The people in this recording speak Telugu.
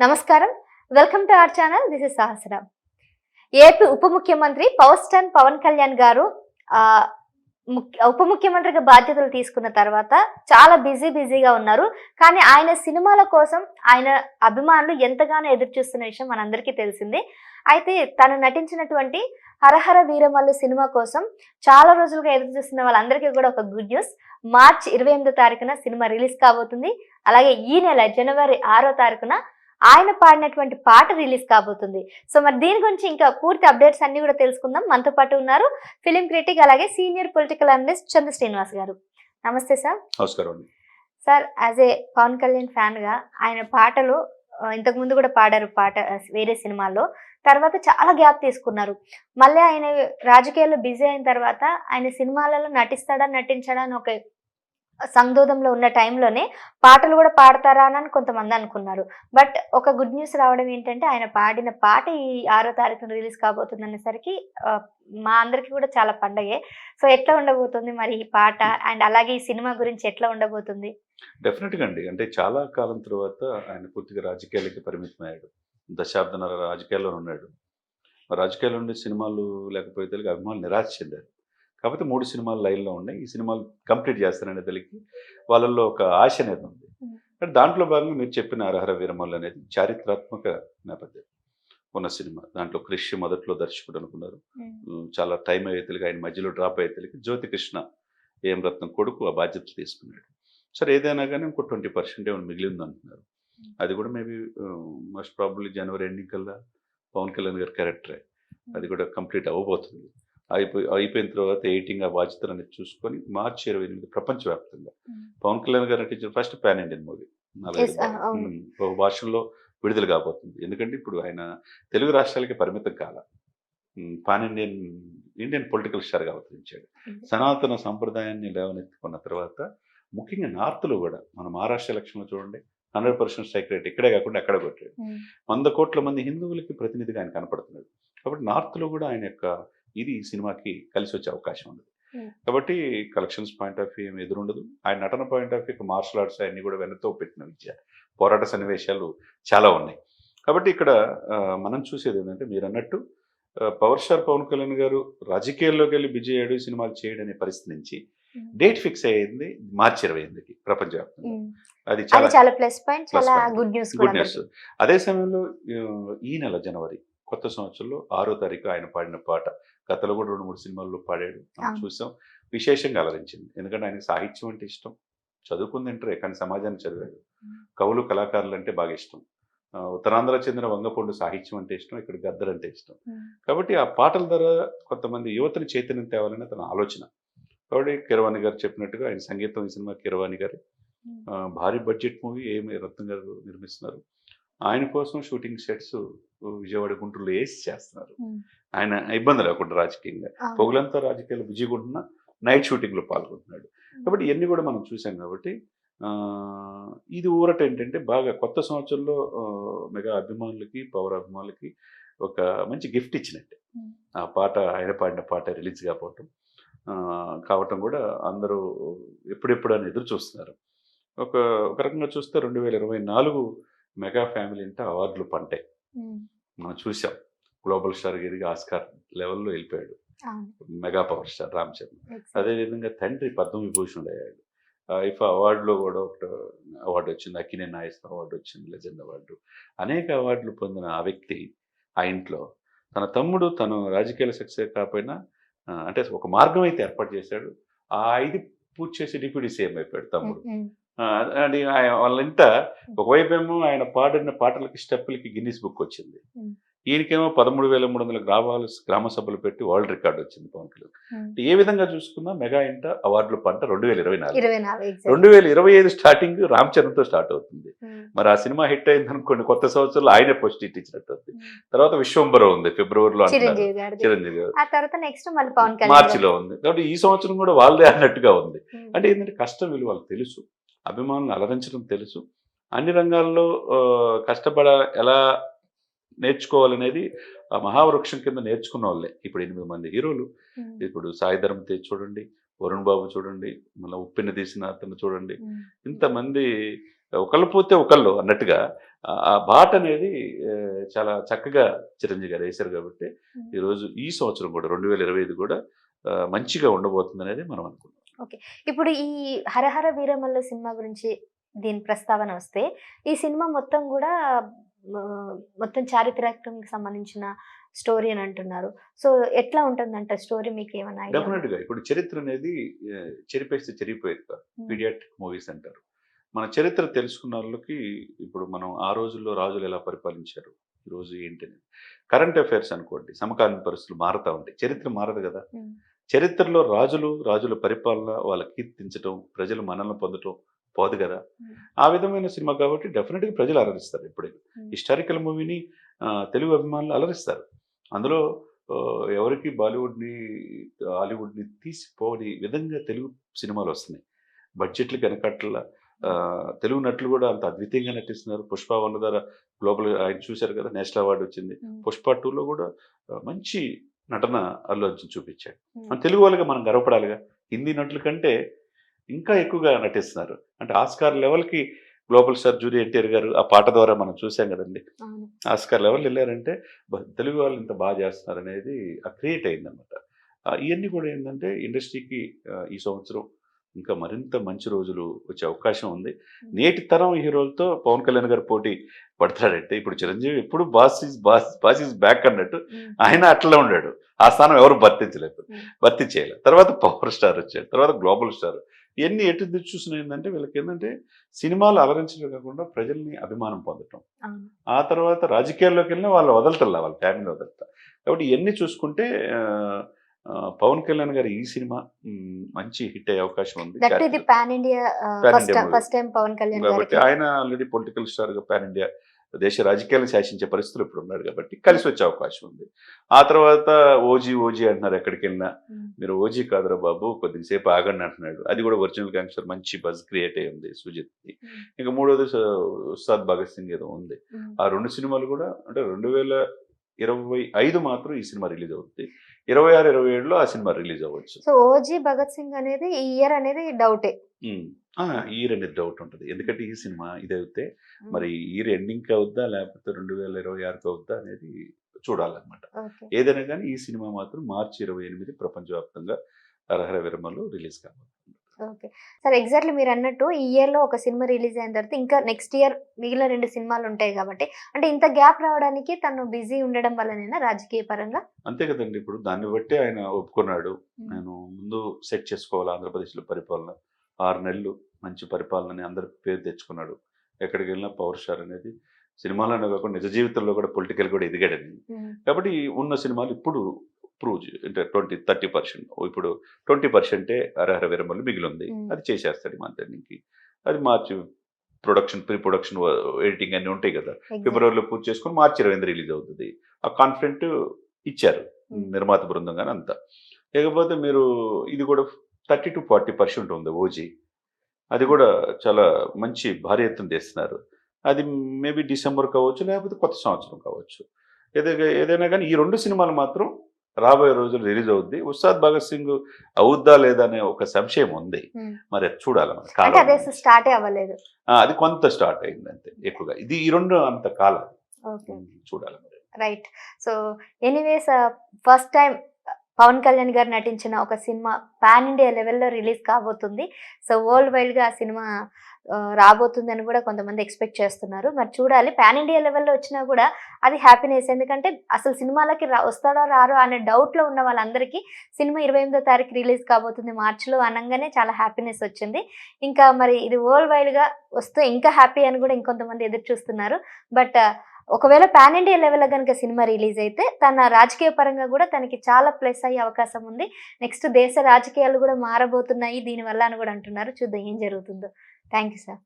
నమస్కారం. Welcome to our channel. This is Sahasra. AP ఉప ముఖ్యమంత్రి పవర్ స్టార్ పవన్ కళ్యాణ్ గారు ఉప ముఖ్యమంత్రిగా బాధ్యతలు తీసుకున్న తర్వాత చాలా బిజీగా ఉన్నారు. కానీ ఆయన సినిమాల కోసం ఆయన అభిమానులు ఎంతగానో ఎదురు చూస్తున్న విషయం మనందరికీ తెలిసిందే. అయితే తను నటించినటువంటి హరహర వీరమల్లు సినిమా కోసం చాలా రోజులుగా ఎదురు చూస్తున్న వాళ్ళందరికీ కూడా ఒక గుడ్ న్యూస్. మార్చి 28వ తారీఖున సినిమా రిలీజ్ కాబోతుంది. అలాగే ఈ నెల జనవరి 6వ తారీఖున ఆయన పాడినటువంటి పాట రిలీజ్ కాబోతుంది. సో మరి దీని గురించి ఇంకా పూర్తి అప్డేట్స్ అన్ని కూడా తెలుసుకుందాం. మనతో పాటు ఉన్నారు ఫిలిం క్రిటిక్ అలాగే senior political analyst Chandra Srinivas గారు. నమస్తే సార్. నమస్కారం అండి. Sir, as a Pawan Kalyan fan గా ఆయన పాటలు ఇంతకు ముందు కూడా పాడారు పాట వేరే సినిమాల్లో. తర్వాత చాలా గ్యాప్ తీసుకున్నారు. మళ్ళీ ఆయన రాజకీయాల్లో బిజీ అయిన తర్వాత ఆయన సినిమాలలో నటించాడా అని ఒక సందోధంలో ఉన్న టైంలోనే పాటలు కూడా పాడతారా అని కొంతమంది అనుకున్నారు. బట్ ఒక గుడ్ న్యూస్ రావడం ఏంటంటే ఆయన పాడిన పాట ఈ 6వ తారీఖున రిలీజ్ కాబోతుంది అనేసరికి మా అందరికి కూడా చాలా పండగే. సో ఎట్లా ఉండబోతుంది మరి ఈ పాట అండ్ అలాగే ఈ సినిమా గురించి ఎట్లా ఉండబోతుంది? డెఫినెట్గా అండి. అంటే చాలా కాలం తర్వాత ఆయన పూర్తిగా రాజకీయాలకి పరిమితమయ్యాడు. దశాబ్దన్నర రాజకీయాల్లో ఉన్నాడు. రాజకీయాల్లో ఉండే సినిమాలు లేకపోతే అభిమానులు నిరాశ చెందారు. కాకపోతే 3 సినిమాలు లైన్లో ఉన్నాయి. ఈ సినిమాలు కంప్లీట్ చేస్తారనే తెలికి వాళ్ళల్లో ఒక ఆశ అనేది ఉంది. అంటే దాంట్లో భాగంగా మీరు చెప్పిన హరహర వీరమల్లు అనేది చారిత్రాత్మక నేపథ్యం ఉన్న సినిమా. దాంట్లో క్రిష్ మొదట్లో దర్శకుడు అనుకున్నారు. చాలా టైం అయ్యేతలికి ఆయన మధ్యలో డ్రాప్ అయ్యేతలికి జ్యోతికృష్ణ ఏం రత్నం కొడుకు ఆ బాధ్యతలు తీసుకున్నాడు. సరే, ఏదైనా కానీ ఇంకో 20% ఏమైనా మిగిలింది అంటున్నారు. అది కూడా మేబీ మోస్ట్ ప్రాబబ్లీ జనవరి ఎండింగ్ కల్లా పవన్ కళ్యాణ్ గారి క్యారెక్టరే అది కూడా కంప్లీట్ అవ్వబోతుంది. అయిపోయిన తర్వాత ఎడిటింగ్ ఆ బాధ్యతలు అనేది చూసుకొని మార్చి 28 ప్రపంచవ్యాప్తంగా పవన్ కళ్యాణ్ గారు నటించిన ఫస్ట్ పాన్ ఇండియన్ మూవీ ఒక భాషల్లో విడుదల కాబోతుంది. ఎందుకంటే ఇప్పుడు ఆయన తెలుగు రాష్ట్రాలకి పరిమితం కాల పాన్ ఇండియన్ పొలిటికల్ స్టార్గా అవతరించాడు. సనాతన సంప్రదాయాన్ని లేవనెత్తుకున్న తర్వాత ముఖ్యంగా నార్త్లో కూడా మన మహారాష్ట్ర ఎలక్షన్లో చూడండి 100% స్ట్రైక్ రేట్ ఇక్కడే కాకుండా అక్కడ కొట్టాడు. 100 కోట్ల మంది హిందువులకి ప్రతినిధిగా ఆయన కనపడుతున్నాడు. కాబట్టి నార్త్లో కూడా ఆయన యొక్క ఇది సినిమాకి కలిసి వచ్చే అవకాశం ఉంది. కాబట్టి కలెక్షన్స్ పాయింట్ ఆఫ్ వ్యూ ఏమి ఎదురుండదు. ఆయన నటన point of view martial arts అన్ని కూడా వెనతో పెట్టిన విద్య పోరాట సన్నివేశాలు చాలా ఉన్నాయి. కాబట్టి ఇక్కడ మనం చూసేది ఏంటంటే మీరు అన్నట్టు పవర్ స్టార్ పవన్ కళ్యాణ్ గారు రాజకీయాల్లోకి వెళ్ళి బిజీ అయ్యాడు, సినిమాలు చేయడం అనే పరిస్థితి నుంచి డేట్ ఫిక్స్ అయ్యింది మార్చి 28కి ప్రపంచవ్యాప్తంగా. అది చాలా ప్లస్ పాయింట్, చాలా గుడ్ న్యూస్. అదే సమయంలో ఈ నెల జనవరి కొత్త సంవత్సరంలో 6వ తారీఖు ఆయన పాడిన పాట గతంలో కూడా 2-3 సినిమాల్లో పాడాడు, మనం చూసాం. విశేషంగా అలరించింది. ఎందుకంటే ఆయనకు సాహిత్యం అంటే ఇష్టం. చదువుకుంది ఇంటరే కానీ సమాజాన్ని చదివాడు. కవులు కళాకారులు అంటే బాగా ఇష్టం. ఉత్తరాంధ్ర చెందిన వంగపొండు సాహిత్యం అంటే ఇష్టం, ఇక్కడ గద్దర్ అంటే ఇష్టం. కాబట్టి ఆ పాటల ద్వారా కొంతమంది యువతని చైతన్యం తేవాలని తన ఆలోచన. కాబట్టి కీరవాణి గారు చెప్పినట్టుగా ఆయన సంగీతం ఈ సినిమా కీరవాణి గారు భారీ బడ్జెట్ మూవీ ఏమి రత్నం గారు నిర్మిస్తున్నారు. ఆయన కోసం షూటింగ్ సెట్స్ విజయవాడ గుంటూరులో వేసి చేస్తున్నారు. ఆయన ఇబ్బంది లేకుండా రాజకీయంగా పొగులంతా రాజకీయాలు బిజీగా ఉంటున్నా నైట్ షూటింగ్లో పాల్గొంటున్నాడు. కాబట్టి ఇవన్నీ కూడా మనం చూసాం. కాబట్టి ఇది ఊరట ఏంటంటే బాగా కొత్త సంవత్సరంలో మెగా అభిమానులకి పవర్ అభిమానులకి ఒక మంచి గిఫ్ట్ ఇచ్చినట్టే ఆ పాట, ఆయన పాడిన పాట రిలీజ్ కావటం కూడా అందరూ ఎప్పుడెప్పుడు అని ఎదురు చూస్తున్నారు. ఒక రకంగా చూస్తే 2024 మెగా ఫ్యామిలీ అంటే అవార్డులు పంటాయి. మనం చూసాం. గ్లోబల్ స్టార్ ఎదిగి ఆస్కార్ లెవెల్లో వెళ్ళిపోయాడు mega power star Ram Charan. అదేవిధంగా తండ్రి పద్మవిభూషణుడు అయ్యాడు. ఐఫా అవార్డులో కూడా ఒక అవార్డు వచ్చింది, అక్కినే నాగేశ్వర అవార్డు వచ్చింది, లెజెండ్ అవార్డు. అనేక అవార్డులు పొందిన ఆ వ్యక్తి ఆ ఇంట్లో తన తమ్ముడు తను రాజకీయాల సక్సెస్ కాకపోయినా అంటే ఒక మార్గం అయితే ఏర్పాటు చేశాడు. ఆ ఇది పూర్తి చేసి డిప్యూటీ సీఎం అయిపోయాడు తమ్ముడు. అది వాళ్ళంతా ఒకవైపు ఏమో ఆయన పాడిన పాటలకి స్టెప్పులకి గిన్నిస్ బుక్ వచ్చింది. ఈయనకేమో 13,300 గ్రామ సభలు పెట్టి వరల్డ్ రికార్డు వచ్చింది పవన్ కళ్యాణ్. ఏ విధంగా చూసుకున్నా మెగా ఇంట అవార్డుల పంట 2024. 2025 స్టార్టింగ్ రామ్ చరణ్తో స్టార్ట్ అవుతుంది. మరి ఆ సినిమా హిట్ అయింది అనుకోండి, కొత్త సంవత్సరంలో ఆయనే ఫస్ట్ హిట్ ఇచ్చినట్టు అవుతుంది. తర్వాత విశ్వంబరం ఉంది ఫిబ్రవరిలో, చిరంజీవి గారు మార్చిలో ఉంది. కాబట్టి ఈ సంవత్సరం కూడా వాళ్ళదే అన్నట్టుగా ఉంది. అంటే ఏంటంటే కష్టం విలువ వాళ్ళకి తెలుసు, అభిమానులను అలరించడం తెలుసు, అన్ని రంగాల్లో ఎలా నేర్చుకోవాలనేది ఆ మహావృక్షం కింద నేర్చుకున్న వాళ్ళే. ఇప్పుడు 8 మంది హీరోలు, ఇప్పుడు సాయి ధరమ్ తేజ్ చూడండి, వరుణ్ బాబు చూడండి, మళ్ళీ ఉప్పెన తీసిన అతను చూడండి, ఇంతమంది ఒకళ్ళు పోతే ఒకళ్ళు అన్నట్టుగా ఆ బాట అనేది చాలా చక్కగా చిరంజీవి గారు వేశారు కాబట్టి ఈరోజు ఈ సంవత్సరం కూడా 2025 కూడా మంచిగా ఉండబోతుంది అనేది మనం అనుకున్నాం. ఓకే. ఇప్పుడు ఈ 'హరహర వీరమల్లు' సినిమా గురించి దీని ప్రస్తావన వస్తే, ఈ సినిమా మొత్తం గూడా మొత్తం చారిత్రాత్మకంకి సంబంధించిన స్టోరీ అని అంటున్నారు. సో, ఎట్లా ఉంటుందంట స్టోరీ, మీకేమన్నా ఐడియా ఉందా? డెఫినెట్‌గా ఇప్పుడు చరిత్ర అనేది చెరిపేస్తే చెరిగిపోయేది కాదు. హ్మ్. పీడియాట్రిక్ మూవీస్ అంటారు. మన చరిత్ర తెలుసుకున్న వాళ్ళకి ఇప్పుడు మనం ఆ రోజుల్లో రాజులు ఎలా పరిపాలించారు, ఈరోజు ఏంటని కరెంట్ అఫైర్స్ అనుకోండి, సమకాలీన పరిస్థితులు మారుతా ఉంటాయి. చరిత్ర మారదు కదా! హ్మ్. చరిత్రలో రాజుల పరిపాలన, వాళ్ళ కీర్తించటం, ప్రజలు మనల్ని పొందటం పోదు కదా! హ్మ్. ఆ విధమైన సినిమా కాబట్టి డెఫినెట్‌గా ప్రజలు అలరిస్తారు ఎప్పుడైనా. హ్మ్. హిస్టారికల్ మూవీని తెలుగు అభిమానులు అలరిస్తారు. అందులో ఎవరికి బాలీవుడ్‌ని, హాలీవుడ్‌ని తీసిపోని విధంగా తెలుగు సినిమాలొస్తున్నాయి. బడ్జెట్‌లకి వెనకట్ల తెలుగు నటులు కూడా అంత అద్వితీయంగా నటిస్తున్నారు. 'పుష్ప 1' ద్వారా గ్లోబల్ ఆయన చూసారు కదా! నేషనల్ అవార్డ్ వచ్చింది. హ్మ్. 'పుష్ప 2'లో కూడా మంచి నటన అల్లు అర్జున్ చూపించాడు. హ్మ్. మన తెలుగు వాళ్ళుగా మనం గర్వపడాలిగా. హిందీ నటుల కంటే ఇంకా ఎక్కువగా నటిస్తున్నారు. అంటే ఆస్కార్ లెవెల్‌కి గ్లోబల్ స్టార్ జూరీ ఎన్టీఆర్ గారు ఆ పాట ద్వారా మనం చూసాం కదండీ! అవును. ఆస్కార్ లెవెల్ ఎళ్లారంటే తెలుగు వాళ్ళు ఇంత బాగా చేస్తున్నారనేది క్రియేట్ అయిందనమాట. ఇయన్నీ కూడా ఏందంటే ఇండస్ట్రీకి ఈ సంవత్సరం ఇంకా మరింత మంచి రోజులు వచ్చే అవకాశం ఉంది. హ్మ్. నేటి తరం హీరోలతో పవన్ కళ్యాణ్ గారు పోటీ పడతాడంటే ఇప్పుడు చిరంజీవి ఎప్పుడు బాస్ ఈజ్ బ్యాక్ అన్నట్టు హ్మ్. ఆయన అట్లనే ఉన్నాడు. ఆ స్థానం ఎవరు భర్తించలేదు. హ్మ్. భర్తీ చేయలేదు. తర్వాత పవర్ స్టార్ వచ్చాడు. తర్వాత గ్లోబల్ స్టార్. ఇయన్నీ ఎటు చూసినా ఏందంటే వీళ్ళకేందంటే సినిమాలు అలరించడమే కాకుండా ప్రజల్ని అభిమానం పొందటం. అవును. ఆ తర్వాత రాజకీయాల్లోకెళ్ళినా వాళ్ళు వదలటల్లా, వాళ్ళ ఫ్యామిలీ వదలట. కాబట్టి ఇయన్నీ చూసుకుంటే పవన్ కళ్యాణ్ గారి ఈ సినిమా మంచి హిట్ అయ్యే అవకాశం ఉంది. దట్ ఇది pan India pan India movie. First time Pawan Kalyan కాబట్టి గారికి. ఆయన ఆల్రెడీ పొలిటికల్ స్టార్‌గా పాన్ ఇండియా దేశ రాజకీయాలను శాసించే పరిస్థితులు ఇప్పుడు ఉన్నాడు కాబట్టి కలిసి వచ్చే అవకాశం ఉంది. ఆ తర్వాత ఓజీ అంటున్నారు ఎక్కడికెళ్ళినా. హ్మ్. మీరు ఓజీ కాదురా బాబు కొద్దిగా సేపు ఆగండి అంటున్నాడు. అది కూడా ఒరిజినల్ గ్యాంగ్‌స్టర్ మంచి బజ్ క్రియేట్ అయ్యింది సుజిత్‌ది. హ్మ్. ఇక మూడోది ఉస్తాద్ భగత్ సింగ్ ఏదో ఉంది. హ్మ్. ఆ 2 సినిమాలు కూడా అంటే 2025 మాత్రం ఈ సినిమా రిలీజ్ అవుద్ది. 26, 27లో ఆ సినిమా రిలీజ్ అవ్వచ్చు. సో, 'ఓజీ భగత్ సింగ్' అనేది ఈ ఇయర్ అనేది డౌటే. హ్మ్. ఈ ఇయర్ అనేది డౌట్ ఉంటది. ఎందుకంటే ఈ సినిమా ఇదైతే హ్మ్. మరి ఈ ఇయర్ ఎండింగ్‌కి అవుద్దా? లేకపోతే 2026కి అవుద్దా? అనేది చూడాలన్నమాట. ఓకే. ఏదైనా గానీ ఈ సినిమా మాత్రం మార్చి 28 ప్రపంచవ్యాప్తంగా 'హరహర వీరమల్లు' రిలీజ్ కాబోతుంది. ఓకే. సరే, ఎగ్జాక్ట్‌లీ మీరన్నట్టు ఈ ఇయర్‌లో ఒక సినిమా రిలీజ్ అయిన తర్వాత ఇంకా నెక్స్ట్ ఇయర్ మిగిలిన 2 సినిమాలుంటాయి గాబట్టి, అంటే ఇంత గ్యాప్ రావడానికి తను బిజీ ఉండడం వల్లనేనా రాజకీయ పరంగా? అంతే కదండీ! ఇప్పుడు దాన్ని బట్టే ఆయన ఒప్పుకున్నాడు. హ్మ్. నేను ముందు సెట్ చేసుకోవాలి ఆంధ్రప్రదేశ్‌లో పరిపాలన. 6 నెలలు మంచి పరిపాలనని అందరి పేరు తెచ్చుకున్నాడు. ఎక్కడికెళ్ళినా పవర్ స్టార్ అనేది సినిమాలోనే కాకుండా నిజ జీవితంలో కూడా పొలిటికల్ కూడా ఎదిగాడని. హ్మ్. కాబట్టి ఉన్న సినిమాలు ఇప్పుడు అంటే 30% ఇప్పుడు 20% 'హరహర వీరమల్లు' మిగిలుంది. హ్మ్. అది చేసేస్తాడు ఈ మంత్ ఎండింగ్‌కి. అది మార్చి ప్రీ ప్రొడక్షన్ ఎడిటింగ్ అన్నీ ఉంటాయి కదా! ఎగ్జాక్ట్. ఫిబ్రవరిలో పూర్తి చేసుకొని మార్చి 28 రిలీజ్ అవుతది. ఆ కాన్ఫిడెంట్ ఇచ్చారు. హ్మ్. నిర్మాత బృందం గాని అంతా. ఇకపోతే మీరు ఇది కూడా 30-40% ఉంది 'ఓజీ'. అది కూడా చాలా మంచి భారీ ఎత్తున తీస్తున్నారు. అది మేబీ డిసెంబర్ కావచ్చు, లేకపోతే కొత్త సంవత్సరం కావచ్చు. ఏదైనా గానీ ఈ 2 సినిమాలు మాత్రం రాబోయే రోజుల్లో రిలీజ్ అవుద్ది. 'ఉస్తాద్ భగత్ సింగ్' అవుద్దా లేదా అనే ఒక సంశయం ఉంది. హ్మ్. మరి అది చూడాలి మరి అంటే కాలం అదే నుంచి. స్టార్టే అవ్వలేదు. అది కొంత స్టార్ట్ అయింది అంతే ఎక్కువగా. ఈ 2 అంత కాలం. ఓకే. చూడాలి మరి. Right. So, anyways first time Pawan Kalyan గారు నటించిన ఒక సినిమా పాన్ ఇండియా లెవెల్‌లో రిలీజ్ కాబోతుంది. సో, వరల్డ్ వైడ్‌గా ఆ సినిమా రాబోతుందని కూడా కొంతమంది ఎక్స్‌పెక్ట్ చేస్తున్నారు. మరి చూడాలి. పాన్ ఇండియా లెవెల్‌లో వచ్చినా కూడా అది హ్యాపీనెస్. ఎందుకంటే అసలు సినిమాలకి వస్తాడో రారో అనే డౌట్‌లో ఉన్న వాళ్ళందరికీ సినిమా 28వ తారీఖు రిలీజ్ కాబోతుంది మార్చ్‌లో అనంగానే చాలా హ్యాపీనెస్ వచ్చింది. ఇంకా మరి ఇది వరల్డ్ వైడ్‌గా వస్తే ఇంకా హ్యాపీ అని కూడా ఇంకొంతమంది ఎదురు చూస్తున్నారు. బట్ ఒకవేళ పాన్ ఇండియా లెవెల్‌లో గనుక సినిమా రిలీజ్ అయితే తన రాజకీయ పరంగా కూడా తనకి చాలా ప్లస్ అయ్యే అవకాశం ఉంది. నెక్స్ట్ దేశ రాజకీయాలు కూడా మారబోతున్నాయి దీనివల్ల అని కూడా అంటున్నారు. చూద్దాం ఏం జరుగుతుందో. Thank you sir.